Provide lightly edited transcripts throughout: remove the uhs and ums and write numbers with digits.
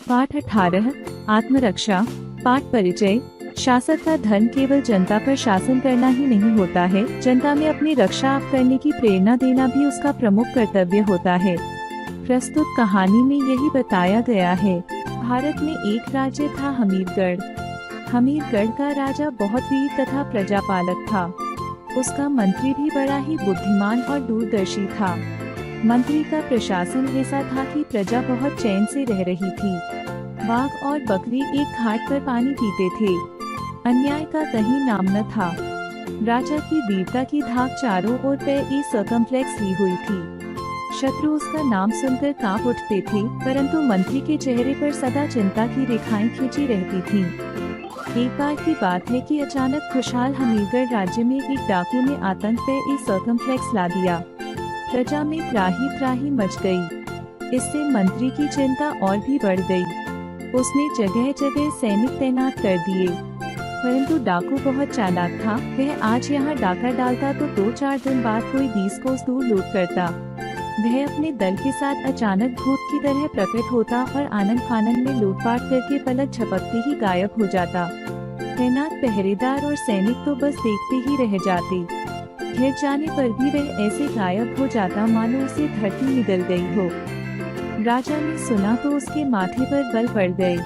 पाठ 18 आत्मरक्षा। पाठ परिचय। शासक का धर्म केवल जनता पर शासन करना ही नहीं होता है, जनता में अपनी रक्षा आप करने की प्रेरणा देना भी उसका प्रमुख कर्तव्य होता है। प्रस्तुत कहानी में यही बताया गया है। भारत में एक राज्य था हमीरगढ़। हमीरगढ़ का राजा बहुत वीर तथा प्रजापालक था। उसका मंत्री भी बड़ा ही बुद्धिमान और दूरदर्शी था। मंत्री का प्रशासन ऐसा था कि प्रजा बहुत चैन से रह रही थी। बाघ और बकरी एक घाट पर पानी पीते थे। अन्याय का कहीं नाम न था। राजा की वीरता की धाक चारों ओर पे सर्कमफ्लेक्स ली हुई थी। शत्रु उसका नाम सुनकर कांप उठते थे, परंतु मंत्री के चेहरे पर सदा चिंता की रेखाएं खिंची रहती थीं। एक बार की बात है कि अचानक खुशहाल हमीरगढ़ राज्य में एक डाकू ने आतंक पे सर्कमफ्लेक्स ला दिया। प्रजा में त्राही त्राही मच गई। इससे मंत्री की चिंता और भी बढ़ गई। उसने जगह जगह सैनिक तैनात कर दिए, परंतु डाकू बहुत चालाक था। वह आज यहाँ डाका डालता तो 2-4 दिन बाद कोई 20 कोस दूर लूट करता। वह अपने दल के साथ अचानक भूत की तरह प्रकट होता और आनंद फानंद में लूटपाट करके पलक झपकते ही गायब हो जाता। तैनात पहरेदार और सैनिक तो बस देखते ही रह जाते। घिर जाने पर भी वह ऐसे गायब हो जाता मानो उसे धरती निगल गई हो। राजा ने सुना तो उसके माथे पर बल पड़ गए।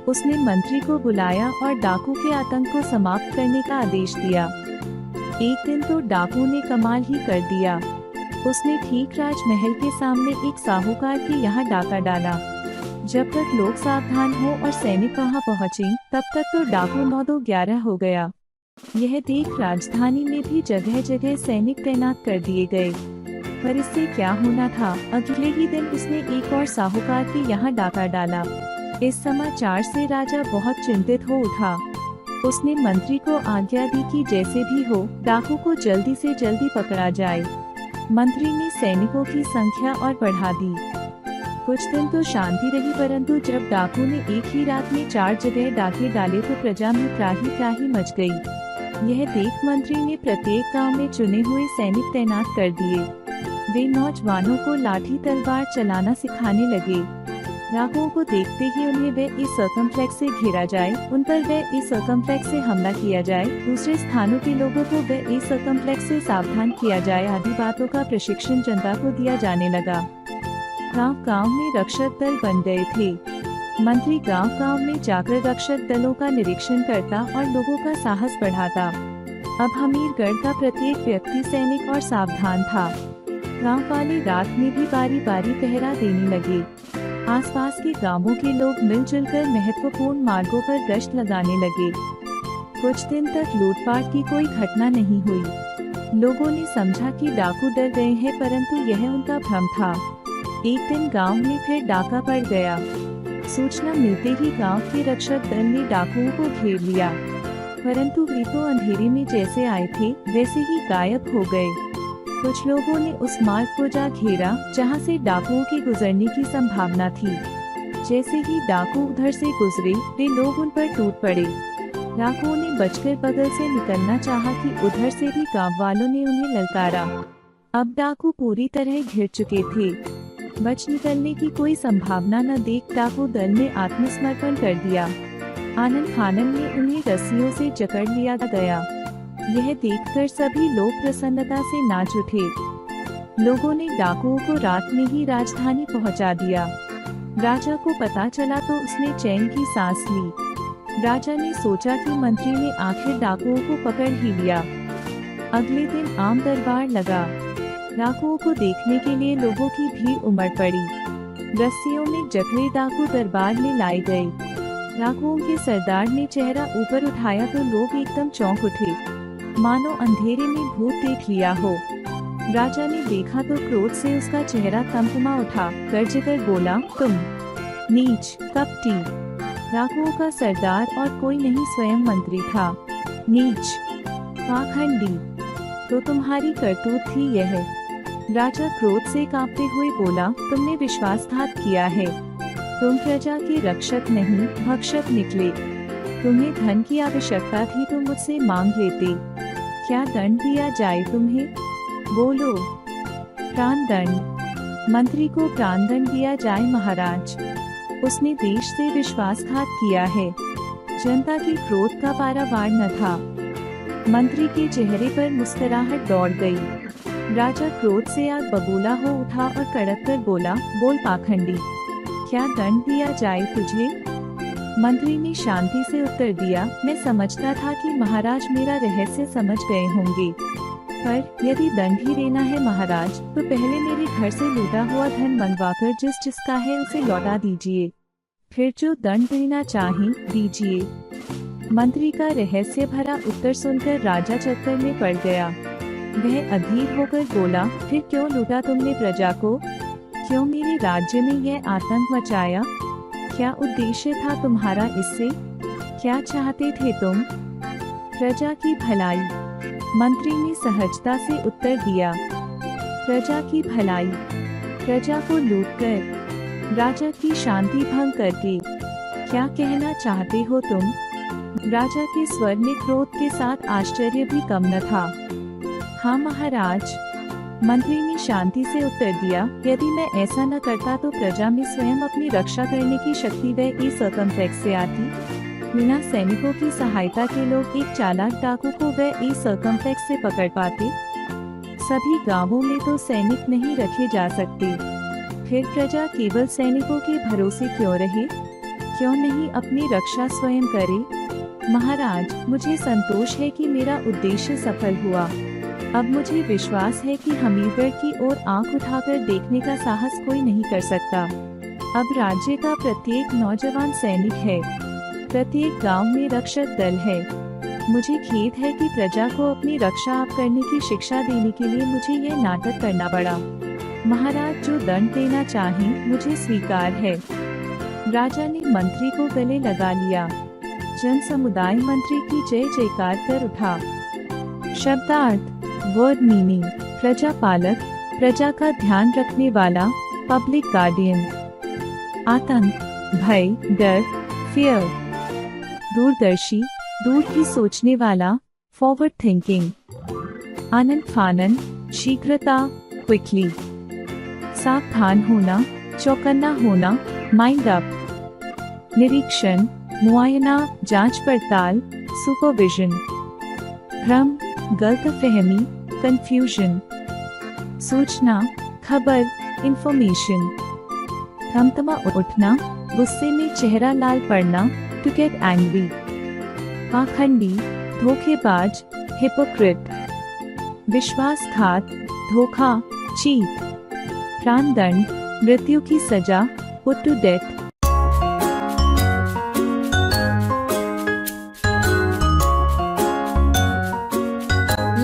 उसने मंत्री को बुलाया और डाकू के आतंक को समाप्त करने का आदेश दिया। एक दिन तो डाकू ने कमाल ही कर दिया। उसने ठीक राजमहल के सामने एक साहूकार के यहाँ डाका डाला। जब तक लोग सावधान हो और सैनिक वहाँ पहुँचे, तब तक तो डाकू 9-2-11 हो गया। यह देख राजधानी में भी जगह जगह सैनिक तैनात कर दिए गए। पर इससे क्या होना था, अगले ही दिन उसने एक और साहूकार के यहाँ डाका डाला। इस समाचार से राजा बहुत चिंतित हो उठा। उसने मंत्री को आज्ञा दी कि जैसे भी हो डाकू को जल्दी से जल्दी पकड़ा जाए। मंत्री ने सैनिकों की संख्या और बढ़ा दी। कुछ दिन तो शांति रही, परंतु जब डाकू ने एक ही रात में 4 जगह डाके डाले तो प्रजा में त्राही त्राही मच गई। यह देख मंत्री ने प्रत्येक गांव में चुने हुए सैनिक तैनात कर दिए। वे नौजवानों को लाठी तलवार चलाना सिखाने लगे। डाकुओं को देखते ही उन्हें वे सर्कमफ्लेक्स से घेरा जाए, उन पर वे सर्कमफ्लेक्स से हमला किया जाए, दूसरे स्थानों के लोगों को वे सर्कमफ्लेक्स से सावधान किया जाए आदि बातों का प्रशिक्षण जनता को दिया जाने लगा। गांव-गांव में रक्षक दल बन गए थे। मंत्री गांव-गांव में जाकर रक्षक दलों का निरीक्षण करता और लोगों का साहस बढ़ाता। अब हमीरगढ़ का प्रत्येक व्यक्ति सैनिक और सावधान था। गांव वाले रात में भी बारी बारी पहरा देने लगे। आसपास के गांवों के लोग मिलजुल कर महत्वपूर्ण मार्गों पर गश्त लगाने लगे। कुछ दिन तक लूटपाट की कोई घटना नहीं हुई। लोगों ने समझा कि डाकू डर गए हैं, परंतु यह उनका भ्रम था। एक दिन गांव में फिर डाका पड़ गया। सूचना मिलते ही गांव के रक्षक दल ने डाकुओं को घेर लिया, परंतु वे तो अंधेरे में जैसे आए थे वैसे ही गायब हो गए। कुछ लोगों ने उस मार्ग को जा घेरा जहां से डाकुओं के गुजरने की संभावना थी। जैसे ही डाकू उधर से गुजरे, वे लोग उन पर टूट पड़े। डाकुओं ने बचकर बगल से निकलना चाहा कि उधर से भी गांव वालों ने उन्हें ललकारा। अब डाकू पूरी तरह घिर चुके थे। बच निकलने की कोई संभावना न देख डाकू दल ने आत्मसमर्पण कर दिया। आनंद फानंद में उन्हें रस्सियों से जकड़ लिया गया। यह देखकर सभी लोग प्रसन्नता से नाच उठे। लोगों ने डाकुओं को रात में ही राजधानी पहुंचा दिया। राजा को पता चला तो उसने चैन की सांस ली। राजा ने सोचा कि मंत्री ने आखिर डाकुओं को पकड़ ही लिया। अगले दिन आम दरबार लगा। डाकुओं को देखने के लिए लोगों की भीड़ उमड़ पड़ी। रस्सियों में जकड़े डाकू दरबार में लाए गए। डाकुओं के सरदार ने चेहरा ऊपर उठाया तो लोग एकदम चौंक उठे, मानो अंधेरे में भूत देख लिया हो। राजा ने देखा तो क्रोध से उसका चेहरा तमतमा उठा। गर्ज कर बोला, तुम नीच कपटी। डाकुओं का सरदार और कोई नहीं स्वयं मंत्री था। नीच पाखंडी, तो तुम्हारी करतूत थी यह। राजा क्रोध से कांपते हुए बोला, तुमने विश्वासघात किया है। तुम प्रजा के रक्षक नहीं भक्षक निकले। तुम्हें धन की आवश्यकता थी तो मुझसे मांग लेते। क्या दंड दिया जाए तुम्हें? बोलो। प्राण दंड। मंत्री को प्राण दंड दिया जाए महाराज। उसने देश से विश्वासघात किया है। जनता की क्रोध का पारावार न था। मंत्री के चेहरे पर मुस्कुराहट दौड़ गई। राजा क्रोध से आग बबूला हो उठा और कड़क कर बोला, बोल पाखंडी, क्या दंड दिया जाए तुझे? मंत्री ने शांति से उत्तर दिया, मैं समझता था कि महाराज मेरा रहस्य समझ गए होंगे, पर यदि दंड ही देना है महाराज, तो पहले मेरे घर से लूटा हुआ धन मंगवाकर जिसका है उसे लौटा दीजिए, फिर जो दंड देना चाहे दीजिए। मंत्री का रहस्य भरा उत्तर सुनकर राजा चक्कर में पड़ गया। वह अधीर होकर बोला, फिर क्यों लूटा तुमने प्रजा को? क्यों मेरे राज्य में यह आतंक मचाया? क्या उद्देश्य था तुम्हारा इससे? क्या चाहते थे तुम? प्रजा की भलाई। मंत्री ने सहजता से उत्तर दिया, प्रजा की भलाई। प्रजा को लूटकर, राजा की शांति भंग करके। क्या कहना चाहते हो तुम? राजा के स्वर में क्रोध के साथ आश्चर्य भी कम न था। हाँ महाराज, मंत्री ने शांति से उत्तर दिया, यदि मैं ऐसा न करता तो प्रजा में स्वयं अपनी रक्षा करने की शक्ति वह सर्कमफ्लेक्स से आती। बिना सैनिकों की सहायता के लोग एक चालाक डाकू को वह सर्कमफ्लेक्स से पकड़ पाते। सभी गांवों में तो सैनिक नहीं रखे जा सकते, फिर प्रजा केवल सैनिकों के भरोसे क्यों रहे? क्यों नहीं अपनी रक्षा स्वयं करे? महाराज, मुझे संतोष है कि मेरा उद्देश्य सफल हुआ। अब मुझे विश्वास है कि हमीरगढ़ की ओर आंख उठाकर देखने का साहस कोई नहीं कर सकता। अब राज्य का प्रत्येक नौजवान सैनिक है, प्रत्येक गांव में रक्षक दल है। मुझे खेद है कि प्रजा को अपनी रक्षा आप करने की शिक्षा देने के लिए मुझे यह नाटक करना पड़ा। महाराज, जो दंड देना चाहें मुझे स्वीकार है। राजा ने मंत्री को गले लगा लिया। जन समुदाय मंत्री की जय जयकार कर उठा। शब्दार्थ, वर्ड मीनिंग, प्रजा पालक, प्रजा का ध्यान रखने वाला, पब्लिक गार्डियन। आतंक, भय, डर, फियर। दूरदर्शी, दूर की सोचने वाला, फॉरवर्ड थिंकिंग। आनन फानन, शीघ्रता, क्विकली। सावधान होना, चौकन्ना होना, माइंड अप। निरीक्षण, मुआयना, जांच पड़ताल, सुपरविजन। भ्रम, गलतफहमी, कंफ्यूजन। सूचना, खबर, इंफॉर्मेशन। थमथमा उठना, गुस्से में चेहरा लाल पड़ना, टू गेट एंग्री। पाखंडी, धोखेबाज, हिपोक्रेट। विश्वासघात, धोखा, चीट। प्राणदंड, मृत्यु की सजा, put to death.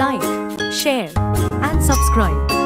Like, share and subscribe.